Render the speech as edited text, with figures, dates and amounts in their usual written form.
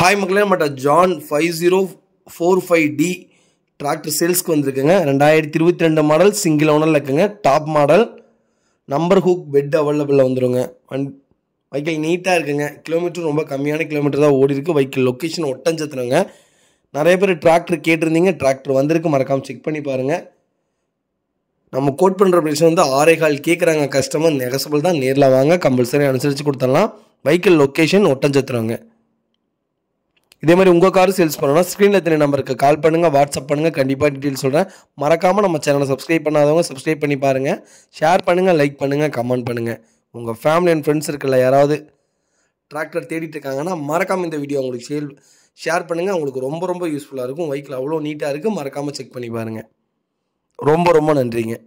Hi மக்களே, நம்மட்ட John 5045D tractor சேல்ஸ்க்கு வந்திருக்குங்க. 2022 மாடல், சிங்கிள் ஓனரில் இருக்குங்க. டாப் மாடல், நம்பர் ஹூக் பெட் அவைலபிளில் வந்துடுங்க. வெஹிக்கிள் நீட்டாக இருக்குங்க. கிலோமீட்டர் ரொம்ப கம்மியான கிலோமீட்டர் தான் ஓடி இருக்குது. வெஹிக்கிள் லொக்கேஷன் ஒட்டஞ்சத்திரங்க. நிறைய பேர் டிராக்டர் கேட்டிருந்தீங்க. டிராக்டர் வந்திருக்கு, மறக்காமல் செக் பண்ணி பாருங்கள். நம்ம கோட் பண்ணுற ப்ரைஸ் வந்து 6.25 கேட்குறாங்க கஸ்டமர். நெகசபிள் தான், நேரில் வாங்க, கம்பல்சரி அனுசரித்து கொடுத்துடலாம். வெஹிக்கிள் லொக்கேஷன் ஒட்டஞ்சத்திரங்க. இதே மாதிரி உங்கள் கார் சேல்ஸ் பண்ணணும்னா ஸ்க்ரீனில் எத்தனை நம்பருக்கு கால் பண்ணுங்கள், வாட்ஸ்அப் பண்ணுங்கள். கண்டிப்பாக டீட்டெயில் சொல்கிறேன். மறக்காமல் நம்ம சேனலை சப்ஸ்கிரைப் பண்ணாதவங்க சப்ஸ்கிரைப் பண்ணி பாருங்கள். ஷேர் பண்ணுங்கள், லைக் பண்ணுங்கள், கமெண்ட் பண்ணுங்கள். உங்கள் ஃபேமிலி அண்ட் ஃப்ரெண்ட்ஸ் இருக்குல்ல, யாராவது டிராக்டர் தேடிட்டு இருக்காங்கன்னா மறக்காமல் இந்த வீடியோ உங்களுக்கு ஷேர் பண்ணுங்கள். உங்களுக்கு ரொம்ப ரொம்ப யூஸ்ஃபுல்லாக இருக்கும். வெஹிக்கிள் அவ்வளோ நீட்டாக இருக்குது. மறக்காமல் செக் பண்ணி பாருங்கள். ரொம்ப ரொம்ப நன்றிங்க.